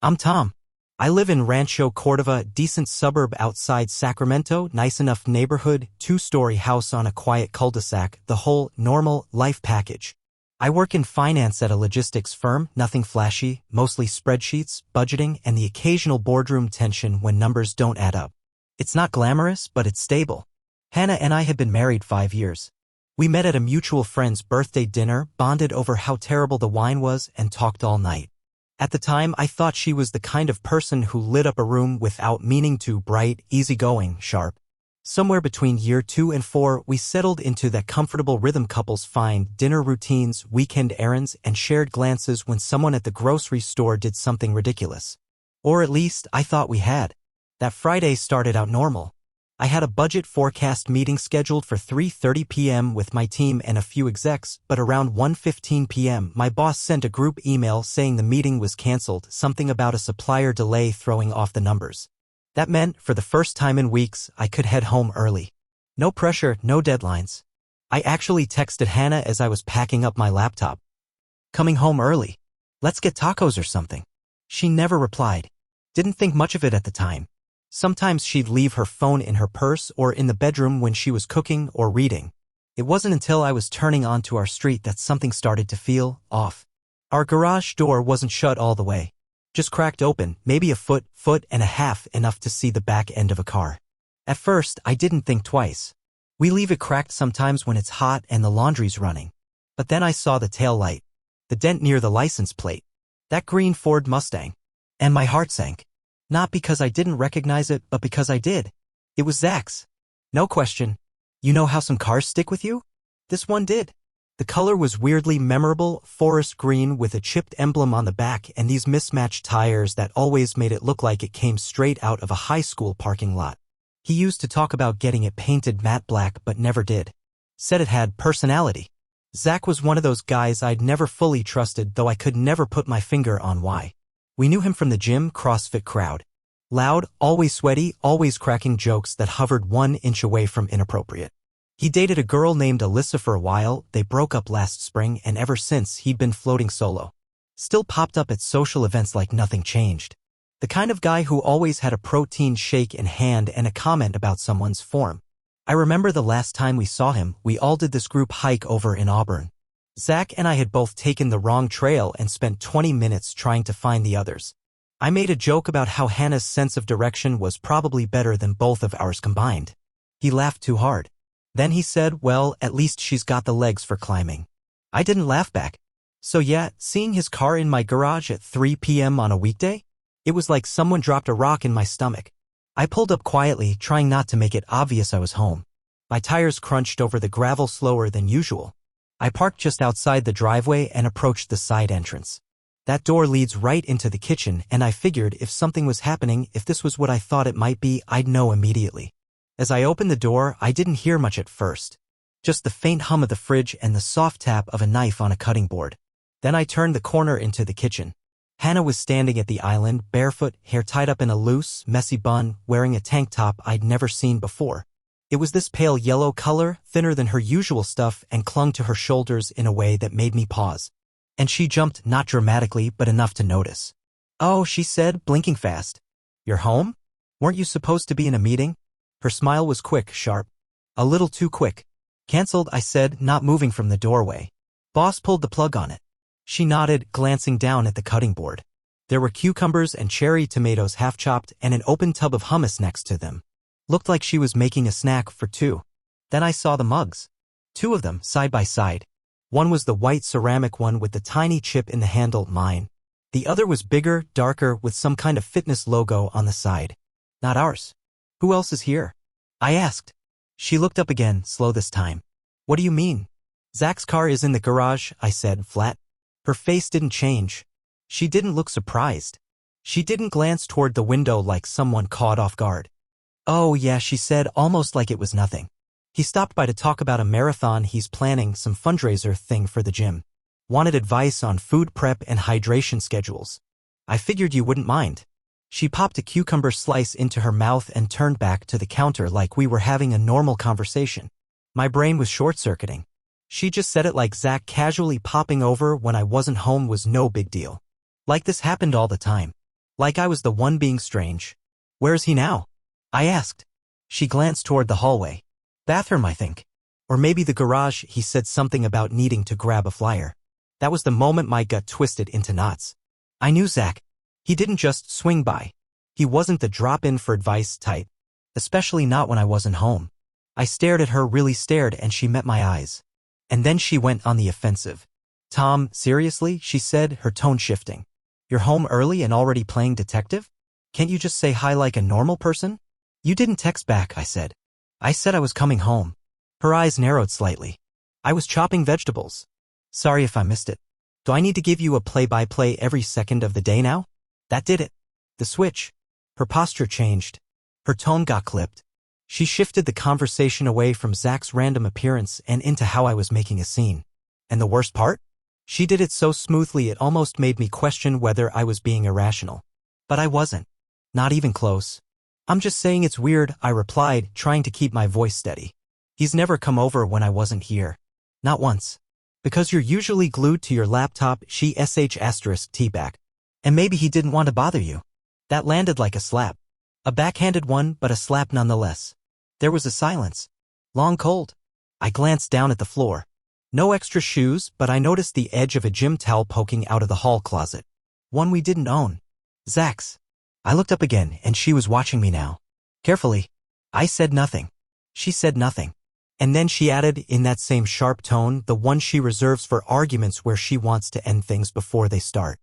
I'm Tom. I live in Rancho Cordova, decent suburb outside Sacramento, nice enough neighborhood, two-story house on a quiet cul-de-sac, the whole normal life package. I work in finance at a logistics firm, nothing flashy, mostly spreadsheets, budgeting, and the occasional boardroom tension when numbers don't add up. It's not glamorous, but it's stable. Hannah and I have been married 5 years. We met at a mutual friend's birthday dinner, bonded over how terrible the wine was, and talked all night. At the time, I thought she was the kind of person who lit up a room without meaning to, bright, easygoing, sharp. Somewhere between year 2 and 4, we settled into that comfortable rhythm couples find: dinner routines, weekend errands, and shared glances when someone at the grocery store did something ridiculous. Or at least, I thought we had. That Friday started out normal. I had a budget forecast meeting scheduled for 3:30 p.m. with my team and a few execs, but around 1:15 p.m. my boss sent a group email saying the meeting was canceled, something about a supplier delay throwing off the numbers. That meant, for the first time in weeks, I could head home early. No pressure, no deadlines. I actually texted Hannah as I was packing up my laptop. Coming home early. Let's get tacos or something. She never replied. Didn't think much of it at the time. Sometimes she'd leave her phone in her purse or in the bedroom when she was cooking or reading. It wasn't until I was turning onto our street that something started to feel off. Our garage door wasn't shut all the way. Just cracked open, maybe a foot and a half, enough to see the back end of a car. At first, I didn't think twice. We leave it cracked sometimes when it's hot and the laundry's running. But then I saw the tail light. The dent near the license plate. That green Ford Mustang. And my heart sank. Not because I didn't recognize it, but because I did. It was Zach's. No question. You know how some cars stick with you? This one did. The color was weirdly memorable, forest green with a chipped emblem on the back and these mismatched tires that always made it look like it came straight out of a high school parking lot. He used to talk about getting it painted matte black but never did. Said it had personality. Zach was one of those guys I'd never fully trusted, though I could never put my finger on why. We knew him from the gym CrossFit crowd. Loud, always sweaty, always cracking jokes that hovered 1 inch away from inappropriate. He dated a girl named Alyssa for a while. They broke up last spring, and ever since he'd been floating solo. Still popped up at social events like nothing changed. The kind of guy who always had a protein shake in hand and a comment about someone's form. I remember the last time we saw him, we all did this group hike over in Auburn. Zach and I had both taken the wrong trail and spent 20 minutes trying to find the others. I made a joke about how Hannah's sense of direction was probably better than both of ours combined. He laughed too hard. Then he said, well, at least she's got the legs for climbing. I didn't laugh back. So yeah, seeing his car in my garage at 3 p.m. on a weekday? It was like someone dropped a rock in my stomach. I pulled up quietly, trying not to make it obvious I was home. My tires crunched over the gravel slower than usual. I parked just outside the driveway and approached the side entrance. That door leads right into the kitchen, and I figured if something was happening, if this was what I thought it might be, I'd know immediately. As I opened the door, I didn't hear much at first. Just the faint hum of the fridge and the soft tap of a knife on a cutting board. Then I turned the corner into the kitchen. Hannah was standing at the island, barefoot, hair tied up in a loose, messy bun, wearing a tank top I'd never seen before. It was this pale yellow color, thinner than her usual stuff, and clung to her shoulders in a way that made me pause. And she jumped, not dramatically, but enough to notice. Oh, she said, blinking fast. You're home? Weren't you supposed to be in a meeting? Her smile was quick, sharp. A little too quick. Canceled, I said, not moving from the doorway. Boss pulled the plug on it. She nodded, glancing down at the cutting board. There were cucumbers and cherry tomatoes half-chopped and an open tub of hummus next to them. Looked like she was making a snack for 2. Then I saw the mugs. 2 of them, side by side. One was the white ceramic one with the tiny chip in the handle, mine. The other was bigger, darker, with some kind of fitness logo on the side. Not ours. Who else is here? I asked. She looked up again, slow this time. What do you mean? Zach's car is in the garage, I said, flat. Her face didn't change. She didn't look surprised. She didn't glance toward the window like someone caught off guard. Oh yeah, she said, almost like it was nothing. He stopped by to talk about a marathon he's planning, some fundraiser thing for the gym. Wanted advice on food prep and hydration schedules. I figured you wouldn't mind. She popped a cucumber slice into her mouth and turned back to the counter like we were having a normal conversation. My brain was short-circuiting. She just said it like Zach casually popping over when I wasn't home was no big deal. Like this happened all the time. Like I was the one being strange. Where is he now? I asked. She glanced toward the hallway. Bathroom, I think. Or maybe the garage. He said something about needing to grab a flyer. That was the moment my gut twisted into knots. I knew Zach. He didn't just swing by. He wasn't the drop-in for advice type. Especially not when I wasn't home. I stared at her, really stared, and she met my eyes. And then she went on the offensive. Tom, seriously, she said, her tone shifting. You're home early and already playing detective? Can't you just say hi like a normal person? You didn't text back, I said. I said I was coming home. Her eyes narrowed slightly. I was chopping vegetables. Sorry if I missed it. Do I need to give you a play-by-play every second of the day now? That did it. The switch. Her posture changed. Her tone got clipped. She shifted the conversation away from Zach's random appearance and into how I was making a scene. And the worst part? She did it so smoothly it almost made me question whether I was being irrational. But I wasn't. Not even close. I'm just saying it's weird, I replied, trying to keep my voice steady. He's never come over when I wasn't here. Not once. Because you're usually glued to your laptop, she **T back. And maybe he didn't want to bother you. That landed like a slap. A backhanded one, but a slap nonetheless. There was a silence. Long cold. I glanced down at the floor. No extra shoes, but I noticed the edge of a gym towel poking out of the hall closet. One we didn't own. Zach's. I looked up again, and she was watching me now. Carefully. I said nothing. She said nothing. And then she added, in that same sharp tone, the one she reserves for arguments where she wants to end things before they start.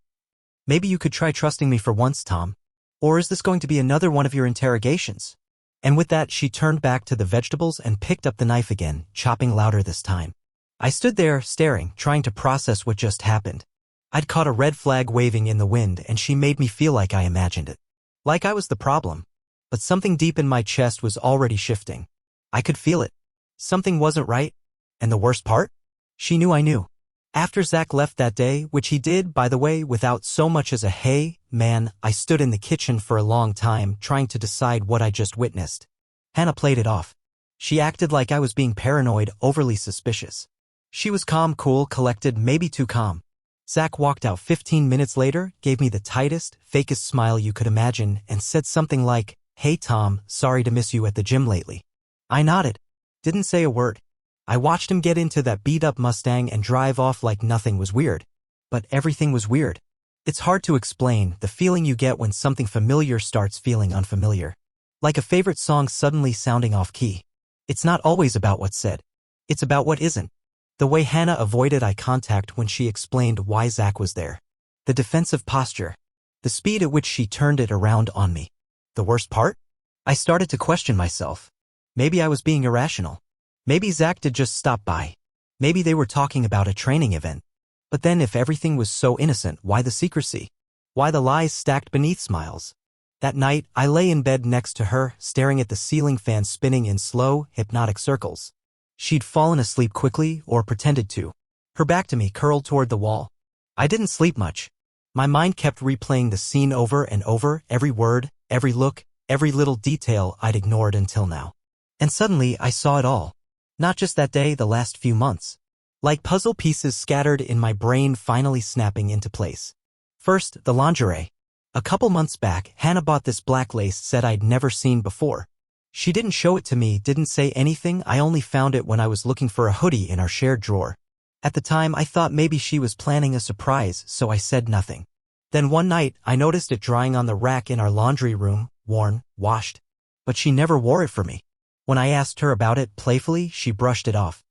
Maybe you could try trusting me for once, Tom. Or is this going to be another one of your interrogations? And with that, she turned back to the vegetables and picked up the knife again, chopping louder this time. I stood there, staring, trying to process what just happened. I'd caught a red flag waving in the wind, and she made me feel like I imagined it. Like I was the problem. But something deep in my chest was already shifting. I could feel it. Something wasn't right. And the worst part? She knew I knew. After Zach left that day, which he did, by the way, without so much as a hey, man, I stood in the kitchen for a long time, trying to decide what I just witnessed. Hannah played it off. She acted like I was being paranoid, overly suspicious. She was calm, cool, collected, maybe too calm. Zach walked out 15 minutes later, gave me the tightest, fakest smile you could imagine, and said something like, "Hey Tom, sorry to miss you at the gym lately." I nodded. Didn't say a word. I watched him get into that beat-up Mustang and drive off like nothing was weird. But everything was weird. It's hard to explain, the feeling you get when something familiar starts feeling unfamiliar. Like a favorite song suddenly sounding off-key. It's not always about what's said. It's about what isn't. The way Hannah avoided eye contact when she explained why Zach was there. The defensive posture. The speed at which she turned it around on me. The worst part? I started to question myself. Maybe I was being irrational. Maybe Zach did just stop by. Maybe they were talking about a training event. But then if everything was so innocent, why the secrecy? Why the lies stacked beneath smiles? That night, I lay in bed next to her, staring at the ceiling fan spinning in slow, hypnotic circles. She'd fallen asleep quickly, or pretended to. Her back to me curled toward the wall. I didn't sleep much. My mind kept replaying the scene over and over, every word, every look, every little detail I'd ignored until now. And suddenly, I saw it all. Not just that day, the last few months. Like puzzle pieces scattered in my brain finally snapping into place. First, the lingerie. A couple months back, Hannah bought this black lace set I'd never seen before. She didn't show it to me, didn't say anything, I only found it when I was looking for a hoodie in our shared drawer. At the time, I thought maybe she was planning a surprise, so I said nothing. Then one night, I noticed it drying on the rack in our laundry room, worn, washed. But she never wore it for me. When I asked her about it playfully, she brushed it off.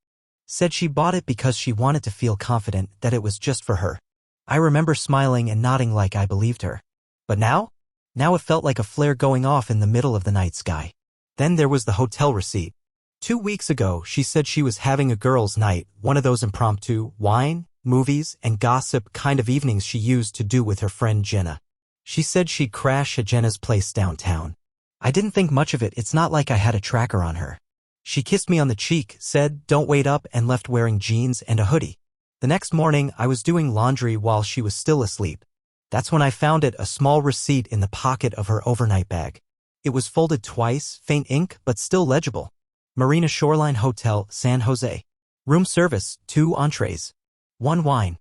Said she bought it because she wanted to feel confident that it was just for her. I remember smiling and nodding like I believed her. But now? Now it felt like a flare going off in the middle of the night sky. Then there was the hotel receipt. 2 weeks ago, she said she was having a girls' night, one of those impromptu, wine, movies, and gossip kind of evenings she used to do with her friend Jenna. She said she'd crash at Jenna's place downtown. I didn't think much of it, it's not like I had a tracker on her. She kissed me on the cheek, said, "Don't wait up," and left wearing jeans and a hoodie. The next morning, I was doing laundry while she was still asleep. That's when I found it, a small receipt in the pocket of her overnight bag. It was folded twice, faint ink, but still legible. Marina Shoreline Hotel, San Jose. Room service, 2 entrees. 1 wine.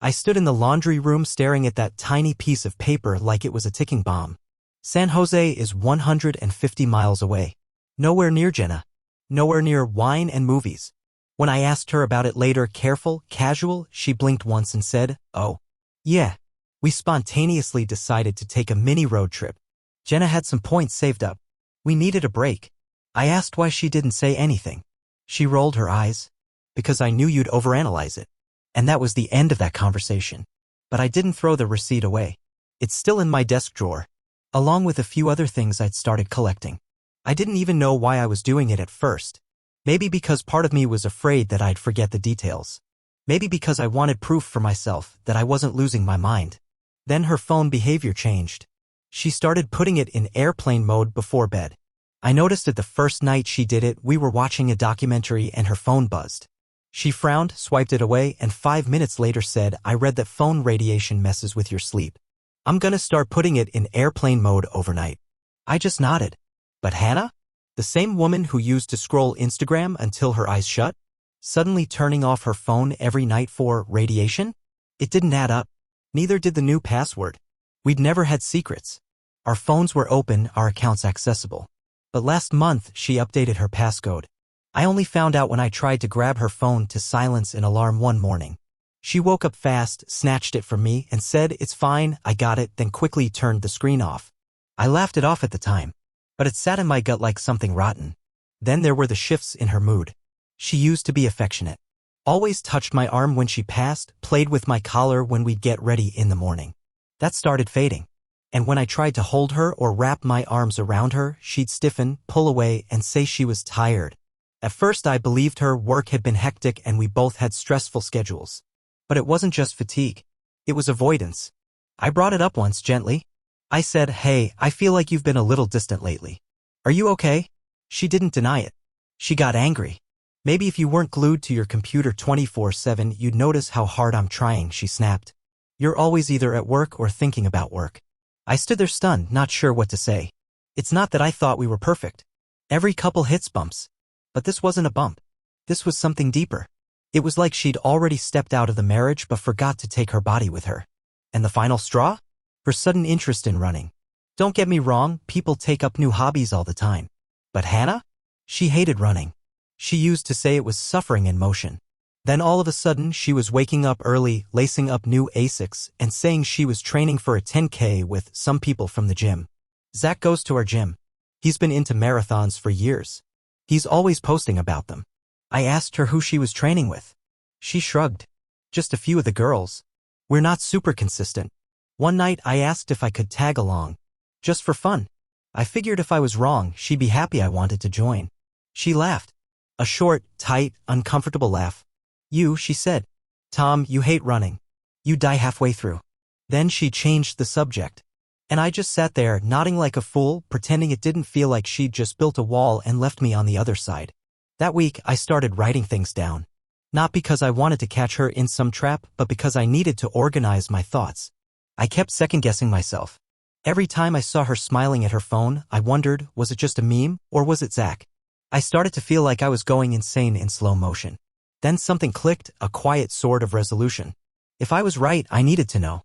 I stood in the laundry room staring at that tiny piece of paper like it was a ticking bomb. San Jose is 150 miles away. Nowhere near Jenna. Nowhere near wine and movies. When I asked her about it later, careful, casual, she blinked once and said, "Oh. Yeah. We spontaneously decided to take a mini road trip. Jenna had some points saved up. We needed a break." I asked why she didn't say anything. She rolled her eyes. "Because I knew you'd overanalyze it." And that was the end of that conversation. But I didn't throw the receipt away. It's still in my desk drawer, along with a few other things I'd started collecting. I didn't even know why I was doing it at first. Maybe because part of me was afraid that I'd forget the details. Maybe because I wanted proof for myself that I wasn't losing my mind. Then her phone behavior changed. She started putting it in airplane mode before bed. I noticed it the first night she did it. We were watching a documentary and her phone buzzed. She frowned, swiped it away, and 5 minutes later said, "I read that phone radiation messes with your sleep. I'm gonna start putting it in airplane mode overnight." I just nodded. But Hannah? The same woman who used to scroll Instagram until her eyes shut? Suddenly turning off her phone every night for radiation? It didn't add up. Neither did the new password. We'd never had secrets. Our phones were open, our accounts accessible. But last month, she updated her passcode. I only found out when I tried to grab her phone to silence an alarm one morning. She woke up fast, snatched it from me, and said, "It's fine, I got it," then quickly turned the screen off. I laughed it off at the time, but it sat in my gut like something rotten. Then there were the shifts in her mood. She used to be affectionate. Always touched my arm when she passed, played with my collar when we'd get ready in the morning. That started fading. And when I tried to hold her or wrap my arms around her, she'd stiffen, pull away, and say she was tired. At first I believed her. Work had been hectic and we both had stressful schedules. But it wasn't just fatigue. It was avoidance. I brought it up once gently. I said, "Hey, I feel like you've been a little distant lately. Are you okay?" She didn't deny it. She got angry. "Maybe if you weren't glued to your computer 24/7, you'd notice how hard I'm trying," she snapped. "You're always either at work or thinking about work." I stood there stunned, not sure what to say. It's not that I thought we were perfect. Every couple hits bumps. But this wasn't a bump. This was something deeper. It was like she'd already stepped out of the marriage but forgot to take her body with her. And the final straw? Her sudden interest in running. Don't get me wrong, people take up new hobbies all the time. But Hannah? She hated running. She used to say it was suffering in motion. Then all of a sudden she was waking up early, lacing up new Asics, and saying she was training for a 10K with some people from the gym. Zach goes to our gym. He's been into marathons for years. He's always posting about them. I asked her who she was training with. She shrugged. "Just a few of the girls. We're not super consistent." One night I asked if I could tag along. Just for fun. I figured if I was wrong, she'd be happy I wanted to join. She laughed. A short, tight, uncomfortable laugh. She said. "Tom, you hate running. You die halfway through." Then she changed the subject. And I just sat there, nodding like a fool, pretending it didn't feel like she'd just built a wall and left me on the other side. That week, I started writing things down. Not because I wanted to catch her in some trap, but because I needed to organize my thoughts. I kept second-guessing myself. Every time I saw her smiling at her phone, I wondered, was it just a meme, or was it Zach? I started to feel like I was going insane in slow motion. Then something clicked, a quiet sort of resolution. If I was right, I needed to know.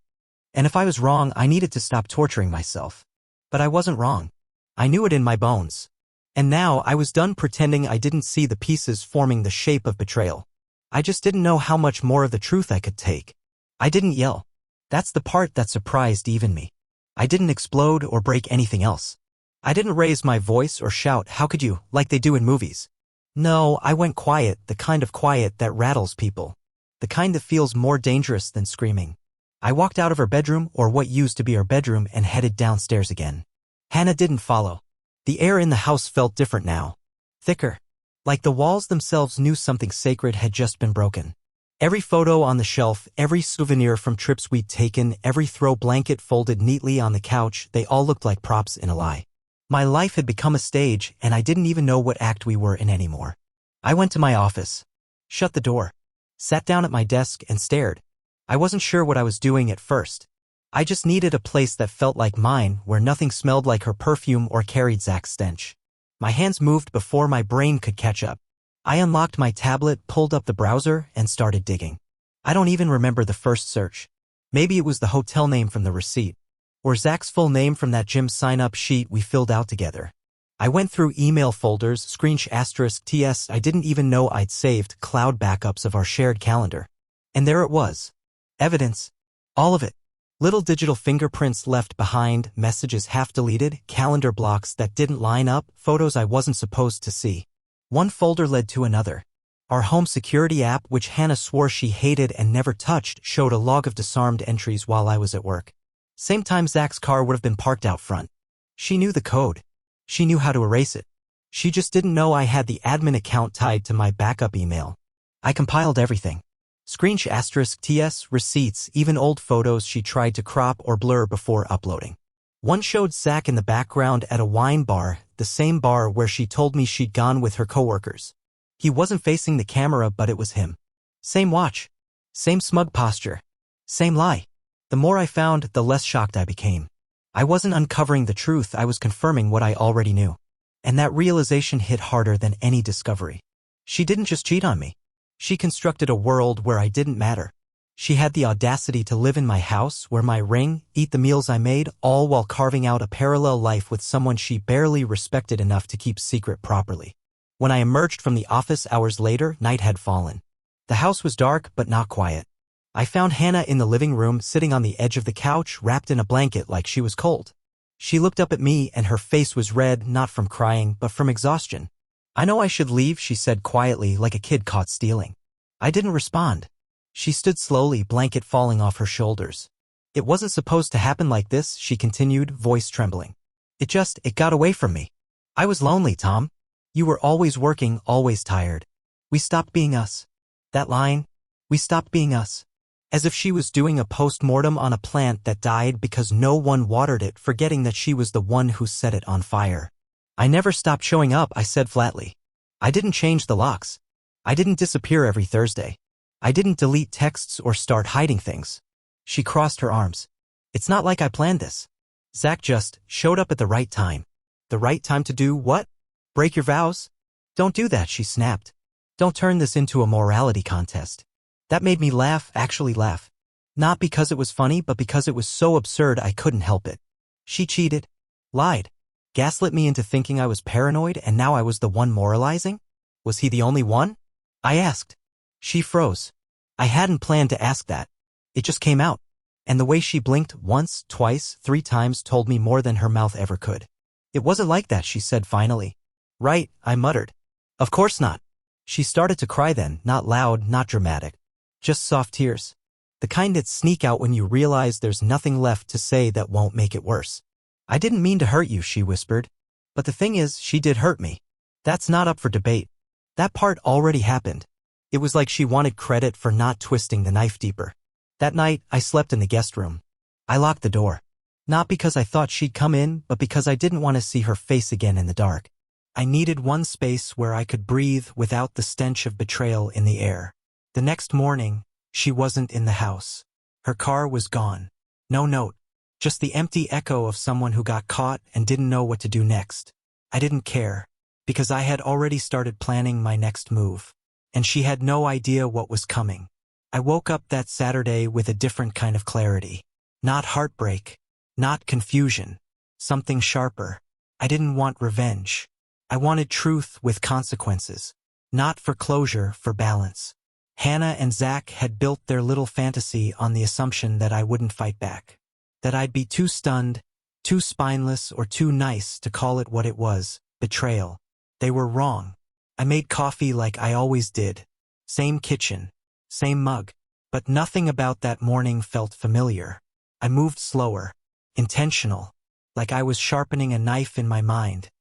And if I was wrong, I needed to stop torturing myself. But I wasn't wrong. I knew it in my bones. And now I was done pretending I didn't see the pieces forming the shape of betrayal. I just didn't know how much more of the truth I could take. I didn't yell. That's the part that surprised even me. I didn't explode or break anything else. I didn't raise my voice or shout, "How could you," like they do in movies. No, I went quiet, the kind of quiet that rattles people. The kind that feels more dangerous than screaming. I walked out of her bedroom, or what used to be her bedroom, and headed downstairs again. Hannah didn't follow. The air in the house felt different now. Thicker. Like the walls themselves knew something sacred had just been broken. Every photo on the shelf, every souvenir from trips we'd taken, every throw blanket folded neatly on the couch, they all looked like props in a lie. My life had become a stage, and I didn't even know what act we were in anymore. I went to my office. Shut the door. Sat down at my desk and stared. I wasn't sure what I was doing at first. I just needed a place that felt like mine, where nothing smelled like her perfume or carried Zach's stench. My hands moved before my brain could catch up. I unlocked my tablet, pulled up the browser, and started digging. I don't even remember the first search. Maybe it was the hotel name from the receipt, or Zach's full name from that gym sign-up sheet we filled out together. I went through email folders, *TS. I didn't even know I'd saved cloud backups of our shared calendar. And there it was. Evidence. All of it. Little digital fingerprints left behind, messages half deleted, calendar blocks that didn't line up, photos I wasn't supposed to see. One folder led to another. Our home security app, which Hannah swore she hated and never touched, showed a log of disarmed entries while I was at work. Same time Zach's car would have been parked out front. She knew the code. She knew how to erase it. She just didn't know I had the admin account tied to my backup email. I compiled everything. *TS, receipts, even old photos she tried to crop or blur before uploading. One showed Zach in the background at a wine bar, the same bar where she told me she'd gone with her coworkers. He wasn't facing the camera, but it was him. Same watch. Same smug posture. Same lie. The more I found, the less shocked I became. I wasn't uncovering the truth, I was confirming what I already knew. And that realization hit harder than any discovery. She didn't just cheat on me. She constructed a world where I didn't matter. She had the audacity to live in my house, wear my ring, eat the meals I made, all while carving out a parallel life with someone she barely respected enough to keep secret properly. When I emerged from the office hours later, night had fallen. The house was dark, but not quiet. I found Hannah in the living room, sitting on the edge of the couch, wrapped in a blanket like she was cold. She looked up at me and her face was red, not from crying, but from exhaustion. "I know I should leave," she said quietly, like a kid caught stealing. I didn't respond. She stood slowly, blanket falling off her shoulders. "It wasn't supposed to happen like this," she continued, voice trembling. It got away from me. I was lonely, Tom. You were always working, always tired. We stopped being us." That line, "we stopped being us." As if she was doing a post-mortem on a plant that died because no one watered it, forgetting that she was the one who set it on fire. "I never stopped showing up," I said flatly. "I didn't change the locks. I didn't disappear every Thursday. I didn't delete texts or start hiding things." She crossed her arms. "It's not like I planned this. Zach just showed up at the right time." "The right time to do what? Break your vows?" "Don't do that," she snapped. "Don't turn this into a morality contest." That made me laugh, actually laugh. Not because it was funny, but because it was so absurd I couldn't help it. She cheated, lied, gaslit me into thinking I was paranoid, and now I was the one moralizing? Was he the only one? I asked. She froze. I hadn't planned to ask that. It just came out. And the way she blinked once, twice, 3 times told me more than her mouth ever could. "It wasn't like that," she said finally. "Right," I muttered. "Of course not." She started to cry then, not loud, not dramatic. Just soft tears. The kind that sneak out when you realize there's nothing left to say that won't make it worse. "I didn't mean to hurt you," she whispered. "But the thing is, she did hurt me. That's not up for debate. That part already happened." It was like she wanted credit for not twisting the knife deeper. That night, I slept in the guest room. I locked the door. Not because I thought she'd come in, but because I didn't want to see her face again in the dark. I needed one space where I could breathe without the stench of betrayal in the air. The next morning, she wasn't in the house. Her car was gone. No note. Just the empty echo of someone who got caught and didn't know what to do next. I didn't care, because I had already started planning my next move. And she had no idea what was coming. I woke up that Saturday with a different kind of clarity. Not heartbreak. Not confusion. Something sharper. I didn't want revenge. I wanted truth with consequences. Not for closure, for balance. Hannah and Zach had built their little fantasy on the assumption that I wouldn't fight back. That I'd be too stunned, too spineless, or too nice to call it what it was, betrayal. They were wrong. I made coffee like I always did. Same kitchen, same mug. But nothing about that morning felt familiar. I moved slower, intentional, like I was sharpening a knife in my mind,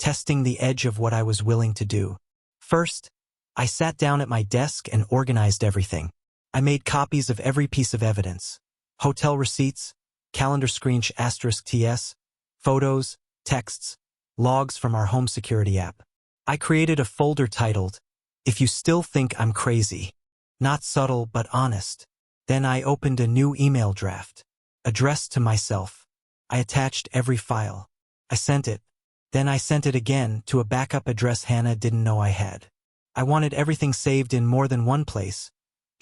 testing the edge of what I was willing to do. First, I sat down at my desk and organized everything. I made copies of every piece of evidence. Hotel receipts, calendar *TS, photos, texts, logs from our home security app. I created a folder titled, "If You Still Think I'm Crazy." Not subtle, but honest. Then I opened a new email draft, addressed to myself. I attached every file. I sent it. Then I sent it again to a backup address Hannah didn't know I had. I wanted everything saved in more than one place.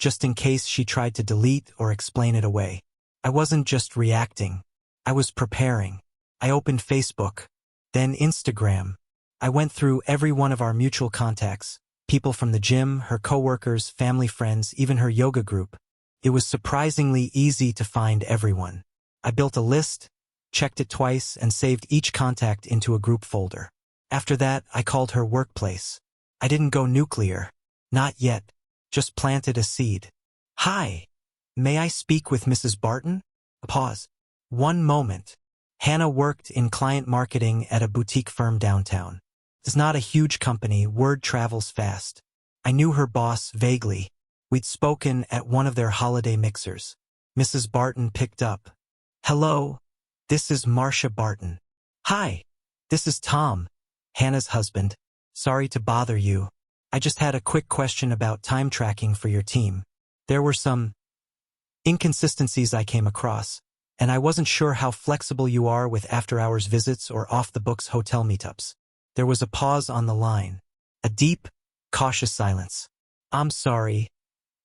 just in case she tried to delete or explain it away. I wasn't just reacting. I was preparing. I opened Facebook, then Instagram. I went through every one of our mutual contacts, people from the gym, her coworkers, family friends, even her yoga group. It was surprisingly easy to find everyone. I built a list, checked it twice, and saved each contact into a group folder. After that, I called her workplace. I didn't go nuclear. Not yet. Just planted a seed. Hi. May I speak with Mrs. Barton? A pause. One moment. Hannah worked in client marketing at a boutique firm downtown. It's not a huge company, word travels fast. I knew her boss vaguely. We'd spoken at one of their holiday mixers. Mrs. Barton picked up. Hello. This is Marcia Barton. Hi. This is Tom, Hannah's husband. Sorry to bother you. I just had a quick question about time tracking for your team. There were some inconsistencies I came across, and I wasn't sure how flexible you are with after-hours visits or off-the-books hotel meetups. There was a pause on the line. A deep, cautious silence. I'm sorry.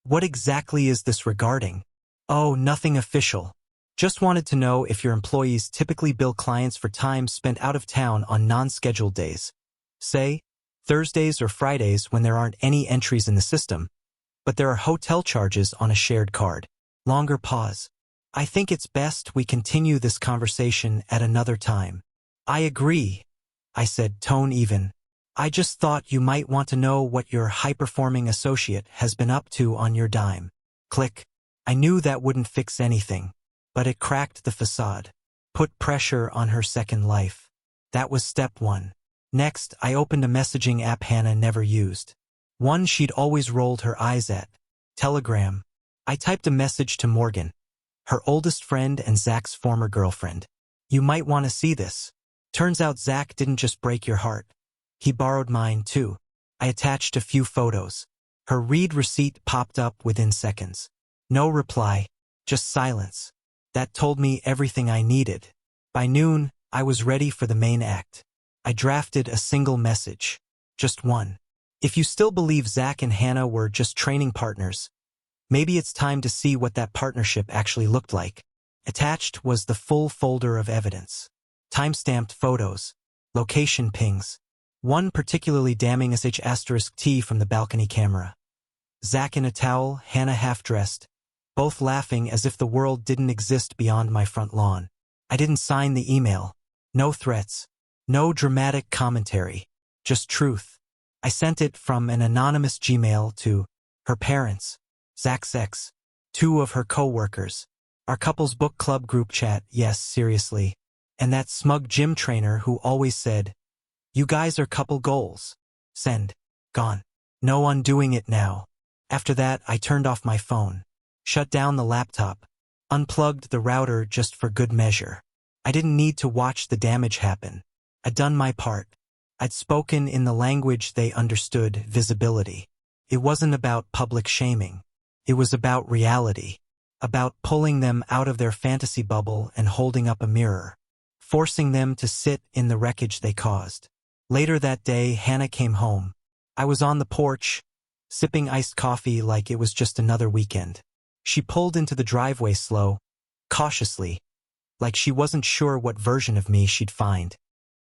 What exactly is this regarding? Oh, nothing official. Just wanted to know if your employees typically bill clients for time spent out of town on non-scheduled days. Say, Thursdays or Fridays when there aren't any entries in the system, but there are hotel charges on a shared card. Longer pause. I think it's best we continue this conversation at another time. I agree, I said, tone even. I just thought you might want to know what your high-performing associate has been up to on your dime. Click. I knew that wouldn't fix anything, but it cracked the facade. Put pressure on her second life. That was step one. Next, I opened a messaging app Hannah never used. One she'd always rolled her eyes at. Telegram. I typed a message to Morgan, her oldest friend and Zach's former girlfriend. You might want to see this. Turns out Zach didn't just break your heart. He borrowed mine too. I attached a few photos. Her read receipt popped up within seconds. No reply, just silence. That told me everything I needed. By noon, I was ready for the main act. I drafted a single message. Just one. If you still believe Zach and Hannah were just training partners, maybe it's time to see what that partnership actually looked like. Attached was the full folder of evidence. Time-stamped photos, location pings. One particularly damning **T from the balcony camera. Zach in a towel, Hannah half-dressed, both laughing as if the world didn't exist beyond my front lawn. I didn't sign the email. No threats. No dramatic commentary. Just truth. I sent it from an anonymous Gmail to her parents, Zach's ex, 2 of her co-workers, our couple's book club group chat, yes, seriously, and that smug gym trainer who always said, "You guys are couple goals." Send. Gone. No undoing it now. After that, I turned off my phone, shut down the laptop, unplugged the router just for good measure. I didn't need to watch the damage happen. I'd done my part. I'd spoken in the language they understood, visibility. It wasn't about public shaming. It was about reality. About pulling them out of their fantasy bubble and holding up a mirror. Forcing them to sit in the wreckage they caused. Later that day, Hannah came home. I was on the porch, sipping iced coffee like it was just another weekend. She pulled into the driveway slow, cautiously, like she wasn't sure what version of me she'd find.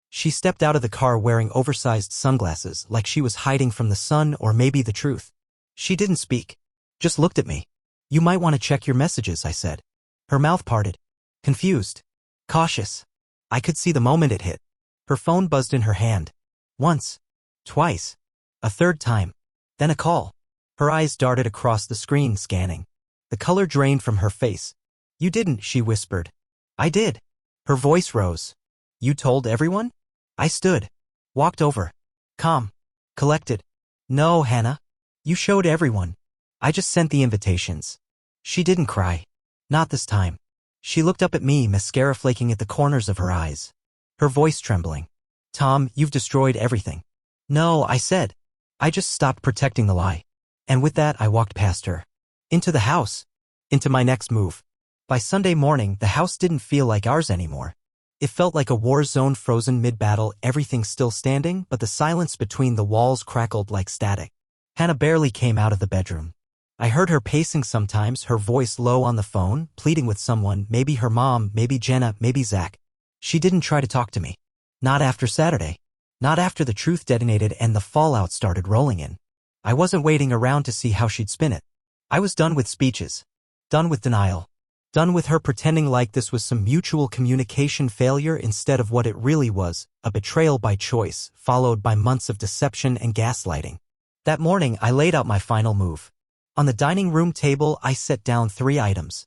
She stepped out of the car wearing oversized sunglasses like she was hiding from the sun or maybe the truth. She didn't speak, just looked at me. "You might want to check your messages," I said. Her mouth parted, confused, cautious. I could see the moment it hit. Her phone buzzed in her hand. Once, twice, a third time, then a call. Her eyes darted across the screen, scanning. The color drained from her face. "You didn't," she whispered. "I did." Her voice rose. "You told everyone?" I stood, walked over, calm, collected. "No, Hannah. You showed everyone. I just sent the invitations." She didn't cry. Not this time. She looked up at me, mascara flaking at the corners of her eyes. Her voice trembling. "Tom, you've destroyed everything." "No," I said. I just stopped protecting the lie. And with that, I walked past her. Into the house. Into my next move. By Sunday morning, the house didn't feel like ours anymore. It felt like a war zone frozen mid-battle, everything still standing, but the silence between the walls crackled like static. Hannah barely came out of the bedroom. I heard her pacing sometimes, her voice low on the phone, pleading with someone, maybe her mom, maybe Jenna, maybe Zach. She didn't try to talk to me. Not after Saturday. Not after the truth detonated and the fallout started rolling in. I wasn't waiting around to see how she'd spin it. I was done with speeches. Done with denial. Done with her pretending like this was some mutual communication failure instead of what it really was, a betrayal by choice, followed by months of deception and gaslighting. That morning, I laid out my final move. On the dining room table, I set down 3 items.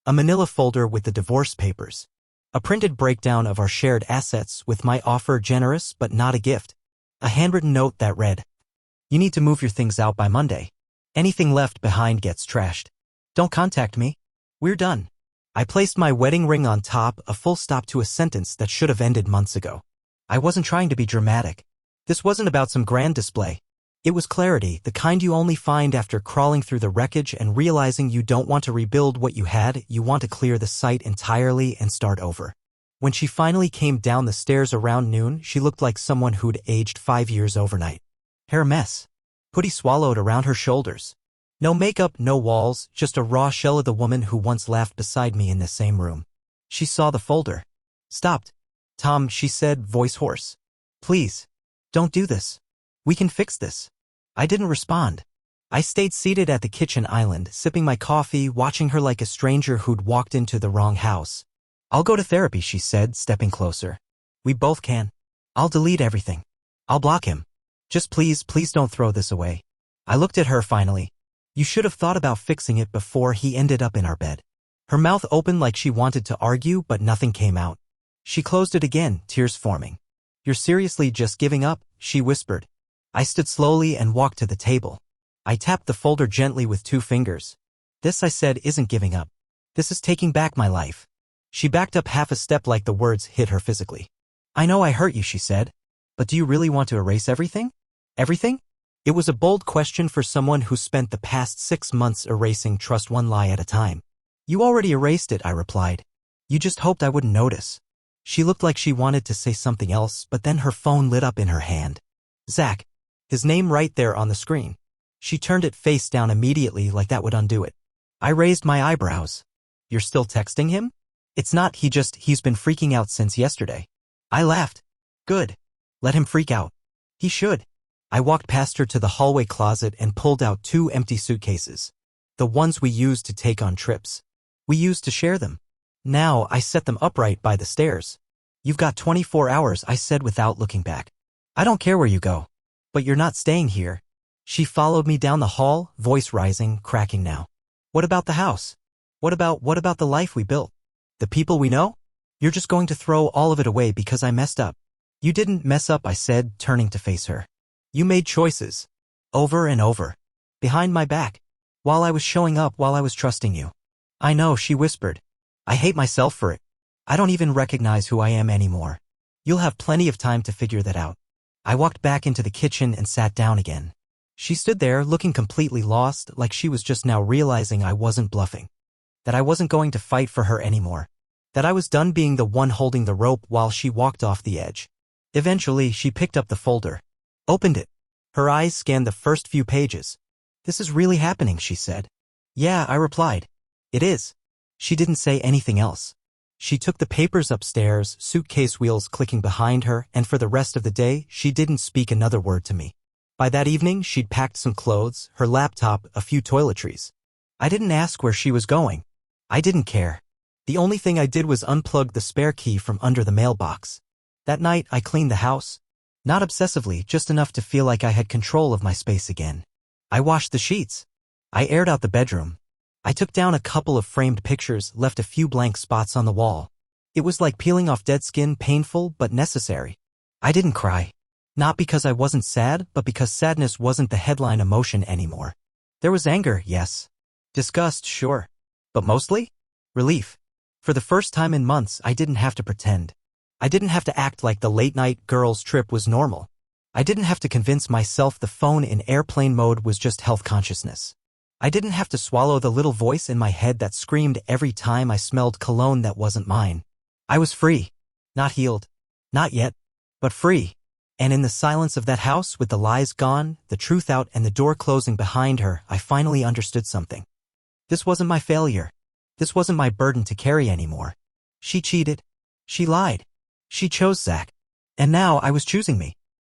A manila folder with the divorce papers. A printed breakdown of our shared assets with my offer generous but not a gift. A handwritten note that read, "You need to move your things out by Monday. Anything left behind gets trashed. Don't contact me. We're done." I placed my wedding ring on top, a full stop to a sentence that should have ended months ago. I wasn't trying to be dramatic. This wasn't about some grand display. It was clarity, the kind you only find after crawling through the wreckage and realizing you don't want to rebuild what you had, you want to clear the site entirely and start over. When she finally came down the stairs around noon, she looked like someone who'd aged 5 years overnight. Hair a mess. Hoodie swallowed around her shoulders. No makeup, no walls, just a raw shell of the woman who once laughed beside me in the same room. She saw the folder. Stopped. "Tom," she said, voice hoarse. "Please. Don't do this. We can fix this." I didn't respond. I stayed seated at the kitchen island, sipping my coffee, watching her like a stranger who'd walked into the wrong house. "I'll go to therapy," she said, stepping closer. "We both can. I'll delete everything. I'll block him. Just please don't throw this away." I looked at her finally. "You should have thought about fixing it before he ended up in our bed." Her mouth opened like she wanted to argue, but nothing came out. She closed it again, tears forming. "You're seriously just giving up?" she whispered. I stood slowly and walked to the table. I tapped the folder gently with 2 fingers. "This," I said, "isn't giving up. This is taking back my life." She backed up half a step like the words hit her physically. "I know I hurt you," she said. "But do you really want to erase everything? Everything?" It was a bold question for someone who spent the past 6 months erasing trust one lie at a time. "You already erased it," I replied. "You just hoped I wouldn't notice." She looked like she wanted to say something else, but then her phone lit up in her hand. Zach. His name right there on the screen. She turned it face down immediately like that would undo it. I raised my eyebrows. "You're still texting him?" "It's not, he's been freaking out since yesterday." I laughed. "Good. Let him freak out. He should." I walked past her to the hallway closet and pulled out 2 empty suitcases. The ones we used to take on trips. We used to share them. Now I set them upright by the stairs. "You've got 24 hours, I said without looking back. "I don't care where you go. But you're not staying here." She followed me down the hall, voice rising, cracking now. "What about the house? What about the life we built? The people we know? You're just going to throw all of it away because I messed up." "You didn't mess up," I said, turning to face her. "You made choices. Over and over. Behind my back. While I was showing up, while I was trusting you." "I know," she whispered. "I hate myself for it. I don't even recognize who I am anymore. You'll have plenty of time to figure that out." I walked back into the kitchen and sat down again. She stood there, looking completely lost, like she was just now realizing I wasn't bluffing. That I wasn't going to fight for her anymore. That I was done being the one holding the rope while she walked off the edge. Eventually, she picked up the folder. Opened it. Her eyes scanned the first few pages. "This is really happening," she said. "Yeah," I replied. "It is." She didn't say anything else. She took the papers upstairs, suitcase wheels clicking behind her, and for the rest of the day, she didn't speak another word to me. By that evening, she'd packed some clothes, her laptop, a few toiletries. I didn't ask where she was going. I didn't care. The only thing I did was unplug the spare key from under the mailbox. That night, I cleaned the house. Not obsessively, just enough to feel like I had control of my space again. I washed the sheets. I aired out the bedroom. I took down a couple of framed pictures, left a few blank spots on the wall. It was like peeling off dead skin, painful but necessary. I didn't cry. Not because I wasn't sad, but because sadness wasn't the headline emotion anymore. There was anger, yes. Disgust, sure. But mostly? Relief. For the first time in months, I didn't have to pretend. I didn't have to act like the late-night girls' trip was normal. I didn't have to convince myself the phone in airplane mode was just health consciousness. I didn't have to swallow the little voice in my head that screamed every time I smelled cologne that wasn't mine. I was free. Not healed. Not yet. But free. And in the silence of that house, with the lies gone, the truth out, and the door closing behind her, I finally understood something. This wasn't my failure. This wasn't my burden to carry anymore. She cheated. She lied. She chose Zach. And now I was choosing me.